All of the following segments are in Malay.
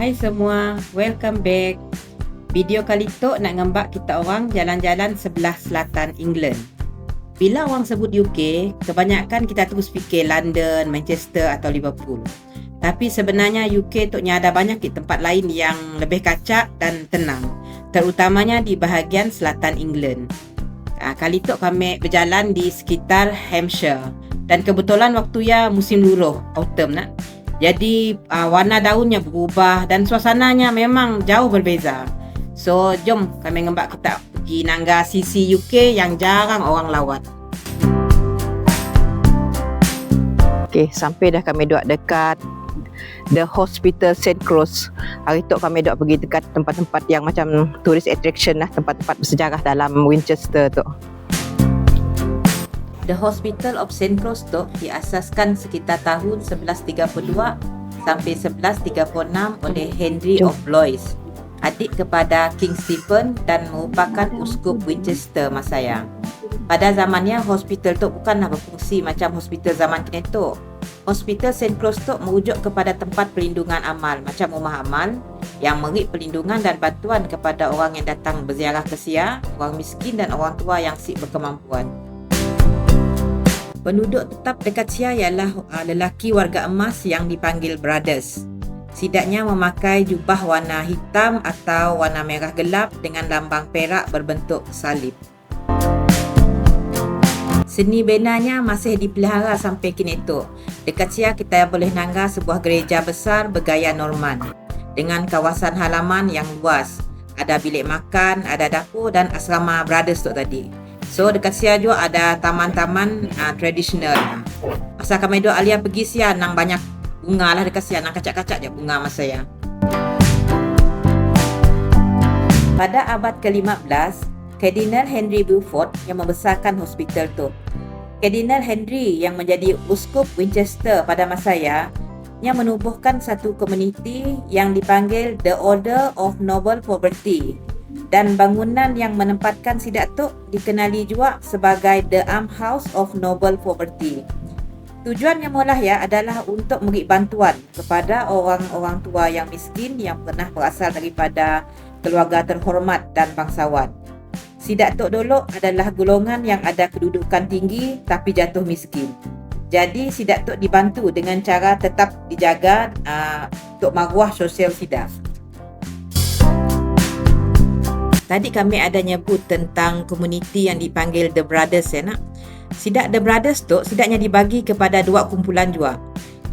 Hai semua, welcome back. Video kali tu nak ngembak kita orang jalan-jalan sebelah selatan England. Bila orang sebut UK, kebanyakan kita terus fikir London, Manchester atau Liverpool. Tapi sebenarnya UK tu ada banyak tempat lain yang lebih kacak dan tenang, terutamanya di bahagian selatan England. Kali tu kami berjalan di sekitar Hampshire dan kebetulan waktu ya musim luruh, autumn nak. Jadi warna daunnya berubah dan suasananya memang jauh berbeza. So jom kami ngembak kita pergi nangga sisi UK yang jarang orang lawat. Okay, sampai dah kami duduk dekat The Hospital St. Cross. Hari tu kami duduk pergi dekat tempat-tempat yang macam tourist attraction lah, tempat-tempat bersejarah dalam Winchester tu. The Hospital of St. Cross tu diasaskan sekitar tahun 1132 sampai 1136 oleh Henry of Blois, adik kepada King Stephen dan merupakan uskup Winchester masaya. Pada zamannya, hospital tu bukanlah berfungsi macam hospital zaman kini tu. Hospital St. Cross tu merujuk kepada tempat perlindungan amal macam rumah amal yang memberi perlindungan dan bantuan kepada orang yang datang berziarah ke Sia, orang miskin dan orang tua yang si berkemampuan. Penduduk tetap dekat Sia ialah lelaki warga emas yang dipanggil Brothers. Sidaknya memakai jubah warna hitam atau warna merah gelap dengan lambang perak berbentuk salib. Seni benanya masih dipelihara sampai kini tu. Dekat Sia kita boleh nangga sebuah gereja besar bergaya Norman dengan kawasan halaman yang luas. Ada bilik makan, ada dapur dan asrama Brothers tu tadi. So dekat Sia juga ada taman-taman tradisional. Masa kami dua alia pergi Sia nang banyak bunga lah dekat Sia, nang kacak-kacak je bunga masa ya. Pada abad ke-15, Kardinal Henry Beaufort yang membesarkan hospital tu. Kardinal Henry yang menjadi uskup Winchester pada masa ya, yang menubuhkan satu komuniti yang dipanggil The Order of Noble Poverty. Dan bangunan yang menempatkan sidak tu dikenali juga sebagai The Almshouse of Noble Poverty. Tujuannya mula ya adalah untuk memberi bantuan kepada orang-orang tua yang miskin yang pernah berasal daripada keluarga terhormat dan bangsawan. Sidak tu dulu adalah golongan yang ada kedudukan tinggi tapi jatuh miskin. Jadi sidak tu dibantu dengan cara tetap dijaga untuk maruah sosial sidak. Tadi kami ada nyebut tentang komuniti yang dipanggil The Brothers ya nak. Sidak The Brothers tu sidaknya dibagi kepada dua kumpulan juga.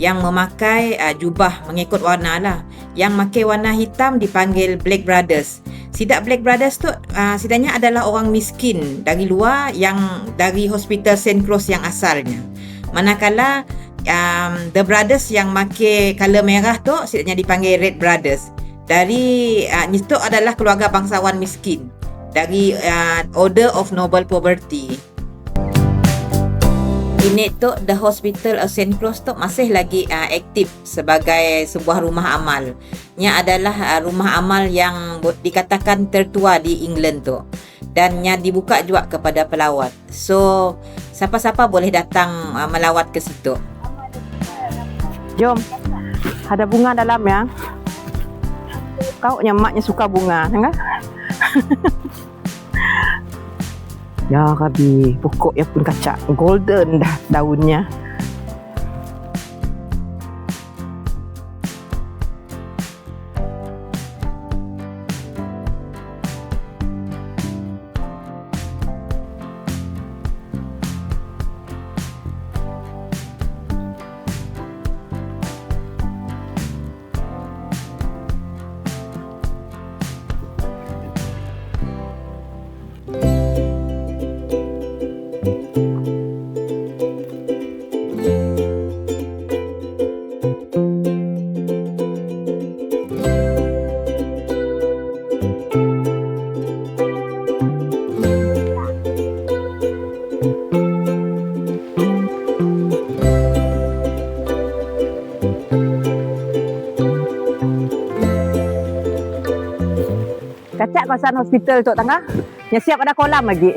Yang memakai jubah mengikut warna lah. Yang memakai warna hitam dipanggil Black Brothers. Sidak Black Brothers tu sidaknya adalah orang miskin dari luar yang dari Hospital St. Cross yang asalnya. Manakala The Brothers yang memakai color merah tu sidaknya dipanggil Red Brothers. Dari itu adalah keluarga bangsawan miskin dari Order of Noble Poverty. Ini tu The Hospital of St. Cross tu masih lagi aktif sebagai sebuah rumah amal. Nya adalah rumah amal yang dikatakan tertua di England tu. Dan nya dibuka juga kepada pelawat. So siapa-siapa boleh datang melawat ke situ. Jom, ada bunga dalam ya. Kau maknya suka bunga, enggak? Ya Rabbi, pokoknya pun kacak golden dah daunnya. Kacak kawasan hospital tu tangga. Yang siap ada kolam lagi.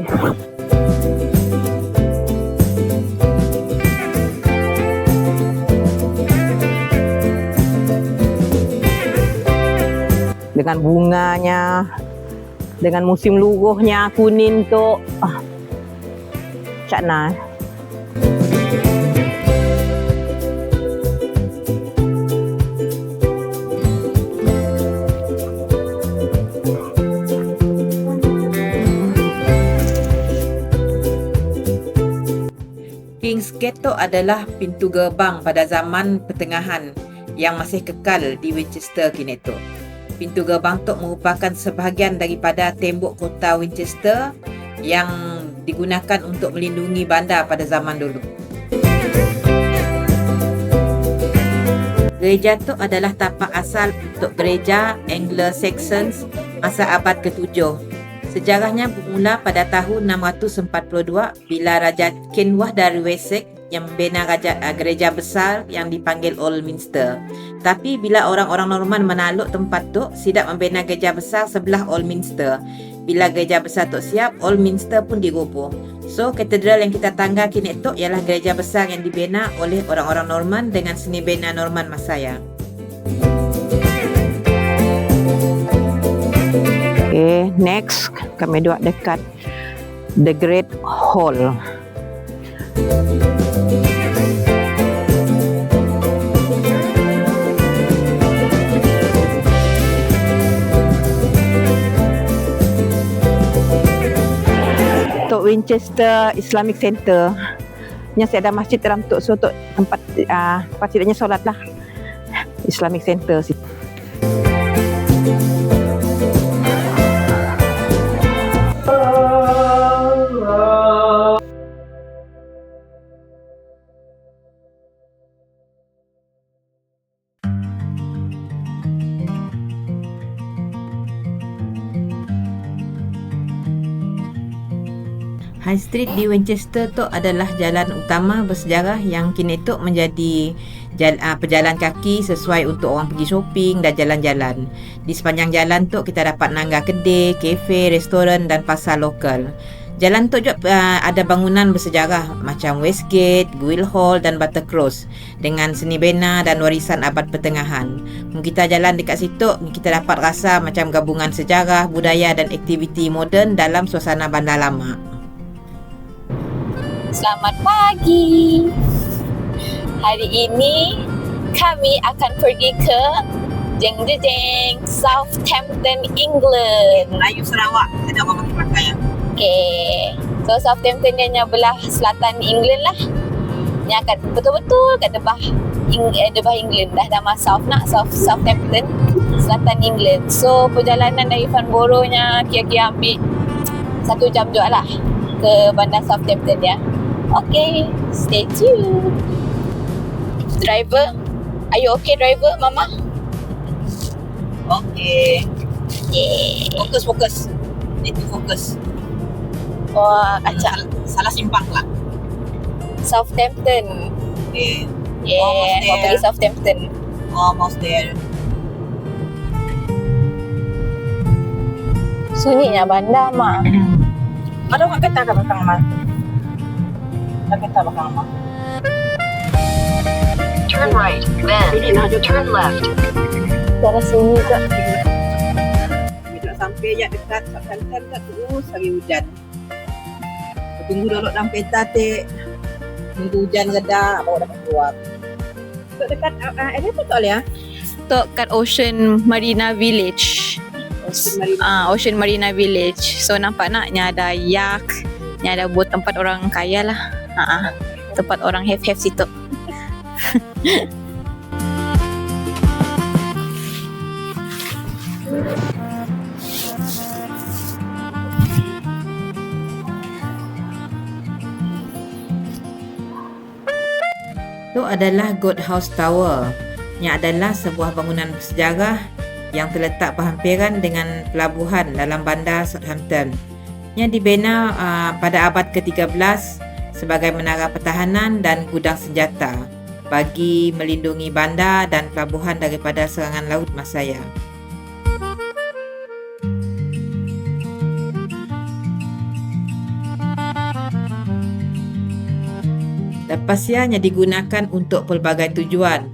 dengan bunganya, dengan musim luruhnya kuning tu. Cakna. King's Gate tu adalah pintu gerbang pada zaman pertengahan yang masih kekal di Winchester kini tu. Pintu gerbang tu merupakan sebahagian daripada tembok kota Winchester yang digunakan untuk melindungi bandar pada zaman dulu. Gereja tu adalah tapak asal untuk gereja Anglo-Saxons masa abad ke-7. Sejarahnya bermula pada tahun 642 bila Raja Kenwah dari Wessex yang membina gereja besar yang dipanggil Old Minster. Tapi bila orang-orang Norman menakluk tempat tu, siap membina gereja besar sebelah Old Minster. Bila gereja besar tu siap, Old Minster pun diroboh. So, katedral yang kita tangga kini tu ialah gereja besar yang dibina oleh orang-orang Norman dengan seni bina Norman masaya. Okay, next kami duduk dekat The Great Hall. Untuk Winchester Islamic Center, nya saya ada masjid dalam tu, so untuk tempat pastinya solat lah. Islamic Center situ. High Street di Winchester tu adalah jalan utama bersejarah yang kini tu menjadi pejalan kaki sesuai untuk orang pergi shopping dan jalan-jalan. Di sepanjang jalan tu kita dapat nangga kedai, kafe, restoran dan pasar lokal. Jalan tu juga ada bangunan bersejarah macam Westgate, Guildhall dan Buttercross dengan seni bina dan warisan abad pertengahan. Kita jalan dekat situ, kita dapat rasa macam gabungan sejarah, budaya dan aktiviti moden dalam suasana bandar lama. Selamat pagi. Hari ini kami akan pergi ke Southampton, England. Melayu Sarawak, ada orang pakai. Okay. So Southampton dia belah selatan England lah. Yang akan betul-betul kat debah England dah nama Southampton, selatan England. So perjalanan dari Farnborough-nya kira-kira ambil 1 jam juga lah ke bandar Southampton ya. Okay, stay tuned. Driver, are you okay driver, Mama? Okay. Yeah. Fokus. Need to focus. Wah, acak. Salah simpang lah. Southampton. Okay. Yeah, mau pergi Southampton. Almost there. Sunyinya bandar, Mak. Ada orang kata kat belakang Mak. Ada kata belakang Mak. Turn right, then turn left. Cara sunyi je. Bila sampai je dekat Southampton kat terus hari hujan. Tunggu dulu dalam peta tunggu hujan reda baru dapat keluar. Dekat area apa tu Alia? Tok kat Ocean Marina Village. Ocean Marina Village. So nampak nak nya ada yak, nya ada buat tempat orang kaya lah. Tempat orang have situ. Itu adalah Goat House Tower yang adalah sebuah bangunan bersejarah yang terletak berhampiran dengan pelabuhan dalam bandar Southampton yang dibina pada abad ke-13 sebagai menara pertahanan dan gudang senjata bagi melindungi bandar dan pelabuhan daripada serangan laut Masaya. Lepas ianya digunakan untuk pelbagai tujuan,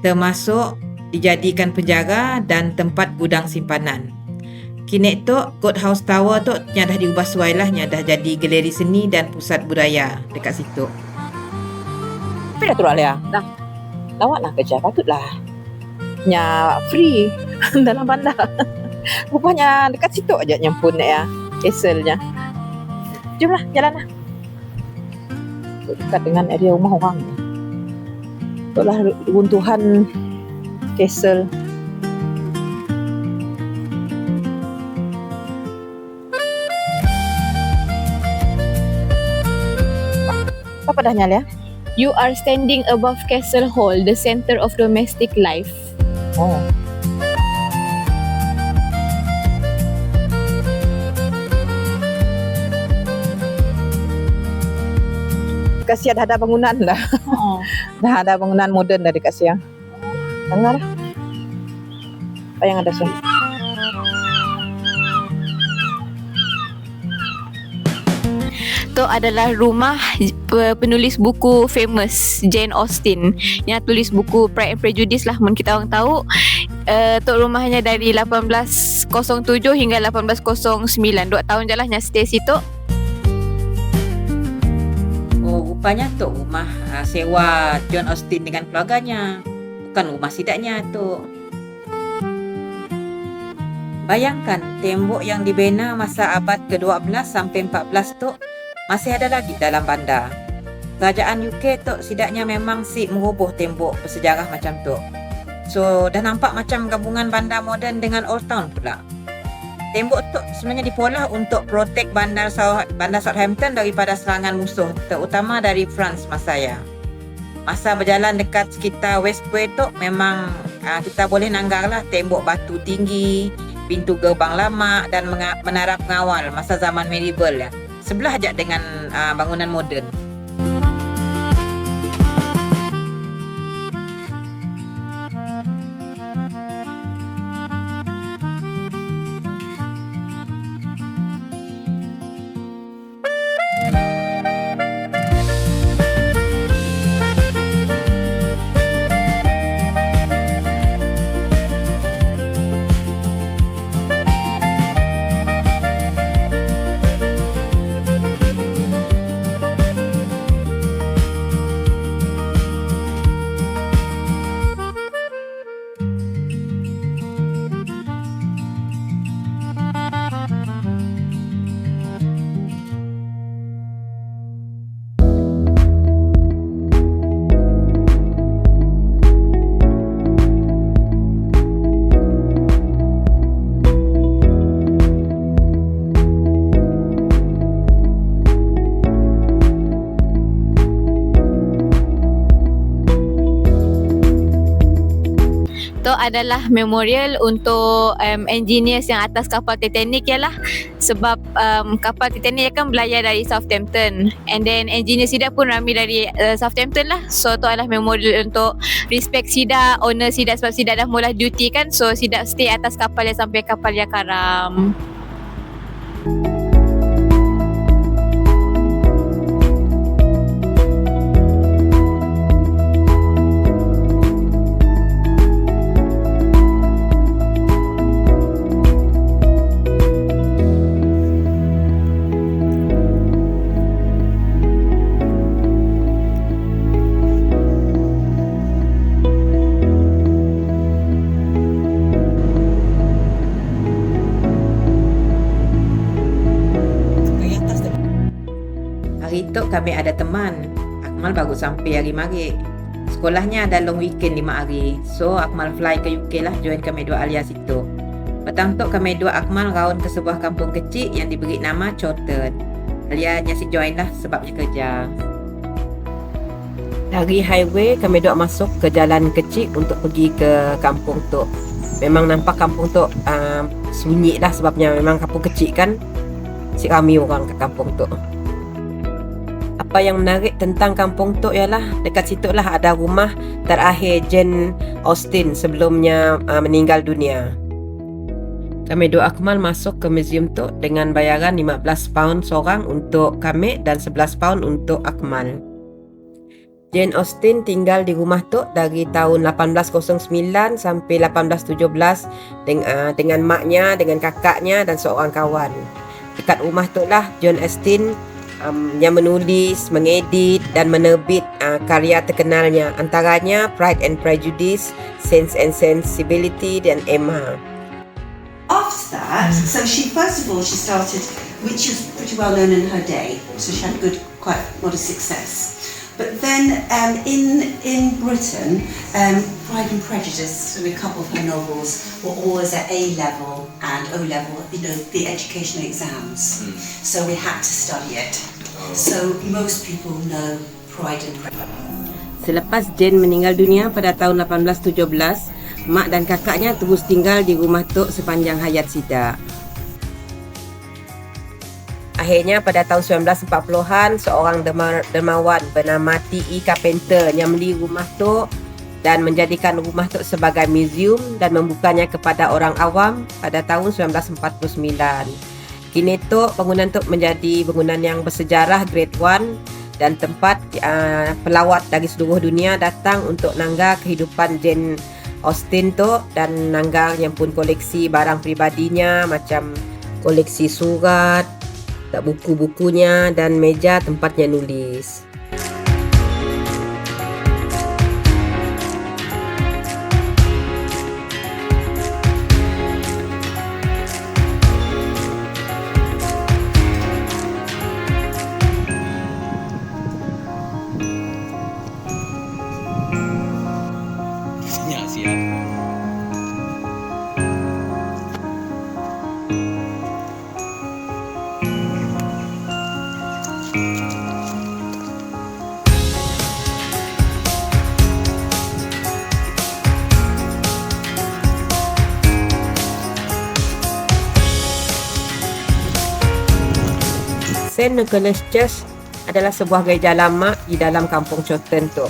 termasuk dijadikan penjara dan tempat gudang simpanan. Kini tu Courthouse Tower tu nya dah diubah suai lah, nya dah jadi galeri seni dan pusat budaya dekat situ. Tapi dah turun Alia. Dah. Lawak lah kerja, patutlah. Nya free dalam bandar. Rupanya dekat situ aja nyampun ya, castle-nya. Jomlah, jalan lah. Dekat dengan area rumah orang. Itulah runtuhan castle. Apa dah nyala ya? You are standing above Castle Hall, the center of domestic life. Oh. Dekat dah ada bangunan dah. Oh. Dah ada bangunan moden dah dekat siang. Dengar dah. Apa yang ada sih? Itu adalah rumah penulis buku famous Jane Austen yang tulis buku Pride and Prejudice lah, mun kita orang tahu. Tu rumahnya dari 1807 hingga 1809, 2 tahun je lah yang stay situ. Oh, rupanya tu rumah sewa John Austen dengan keluarganya, bukan rumah sidaknya tu. Bayangkan tembok yang dibina masa abad ke-12 sampai 14 tu masih ada lagi dalam bandar. Kerajaan UK tu sidaknya memang meroboh tembok bersejarah macam tu. So dah nampak macam gabungan bandar moden dengan Old Town pula. Tembok tu sebenarnya dipolah untuk protect bandar Southampton daripada serangan musuh, terutama dari France masaya. Masa berjalan dekat sekitar Westway tu memang kita boleh nanggarlah tembok batu tinggi, pintu gerbang lama dan menara pengawal masa zaman medieval ya. Sebelah aja dengan bangunan moden. Itu adalah memorial untuk engineers yang atas kapal Titanic ya lah. Sebab kapal Titanic kan berlayar dari Southampton, and then engineer Sidak pun ramai dari Southampton lah. So itu adalah memorial untuk respect Sidak, owner Sidak, sebab Sidak dah mula duty kan. So Sidak stay atas kapal sampai kapal dia karam. Hari tu kami ada teman. Akmal baru sampai hari Maghrib. Sekolahnya ada long weekend 5 hari. So Akmal fly ke UK lah, join kami dua alias situ. Petang tu kami dua Akmal raun ke sebuah kampung kecil yang diberi nama Chawton. Alia nyasi join lah sebab dia kerja. Dari highway kami dua masuk ke jalan kecil untuk pergi ke kampung tu. Memang nampak kampung tu sunyi lah, sebabnya memang kampung kecil kan. Si ramai orang ke kampung tu. Apa yang menarik tentang kampung tu ialah dekat situ lah ada rumah terakhir Jane Austen sebelumnya meninggal dunia. Kami dua Akmal masuk ke museum tu dengan bayaran 15 pound seorang untuk kami dan 11 pound untuk Akmal. Jane Austen tinggal di rumah tu dari tahun 1809 sampai 1817 dengan maknya, dengan kakaknya dan seorang kawan. Dekat rumah tu lah Jane Austen yang menulis, mengedit dan menerbit karya terkenalnya, antaranya Pride and Prejudice, Sense and Sensibility dan Emma. After that, so she started, which was pretty well known in her day, so she had quite modest success. But then in Britain, Pride and Prejudice, and a couple of her novels were always at A level and O level, the educational exams. So we had to study it. So most people know Pride and Prejudice. Selepas Jane meninggal dunia pada tahun 1817, mak dan kakaknya terus tinggal di rumah Tok sepanjang hayat Sida. Akhirnya pada tahun 1940-an, seorang dermawan bernama T.E. Carpenter yang membeli rumah Tok dan menjadikan rumah Tok sebagai museum dan membukanya kepada orang awam pada tahun 1949. Kini Tok, bangunan Tok menjadi bangunan yang bersejarah Grade 1 dan tempat pelawat dari seluruh dunia datang untuk nanggar kehidupan Jane Austen Tok dan nanggar yang pun koleksi barang peribadinya macam koleksi surat, buku-bukunya dan meja tempatnya nulis. St. Nicholas Church adalah sebuah gereja lama di dalam kampung Chawton tu.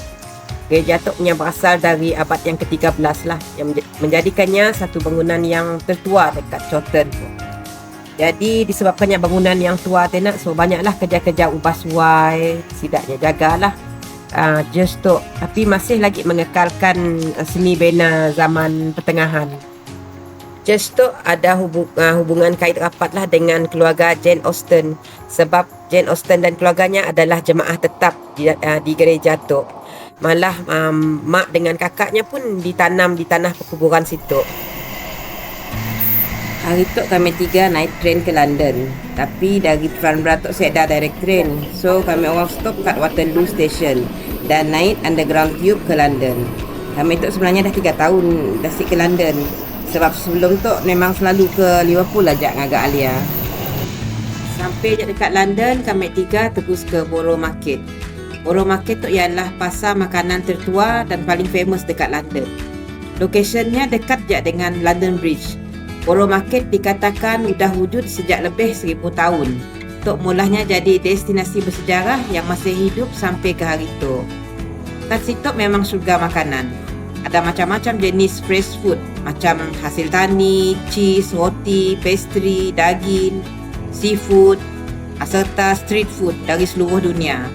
Gereja tu punya berasal dari abad yang ke-13 lah, yang menjadikannya satu bangunan yang tertua dekat Chawton tu. Jadi disebabkannya bangunan yang tua tu nak, so banyaklah kerja-kerja ubah suai, sidaknya jagalah just tu. Tapi masih lagi mengekalkan seni bina zaman pertengahan. Just tu ada hubungan kait rapat lah dengan keluarga Jane Austen, sebab Jane Austen dan keluarganya adalah jemaah tetap di gereja tu. Malah mak dengan kakaknya pun ditanam di tanah perkuburan situ. Hari tu kami tiga naik train ke London, tapi dari Farnborough tu saya dah direct train, so kami orang stop kat Waterloo Station dan naik underground tube ke London. Kami tu sebenarnya dah 3 tahun dah ke London, sebab sebelum tu memang selalu ke Liverpool aja ngagak Alia. Sampai je dekat London, kami tiga terus ke Borough Market. Borough Market tu ialah pasar makanan tertua dan paling famous dekat London. Lokasionnya dekat je dengan London Bridge. Borough Market dikatakan sudah wujud sejak lebih 1000 tahun. Tok mulanya jadi destinasi bersejarah yang masih hidup sampai ke hari tu. Kat situ memang syurga makanan. Ada macam-macam jenis fresh food, macam hasil tani, cheese, roti, pastry, daging, seafood, serta street food dari seluruh dunia.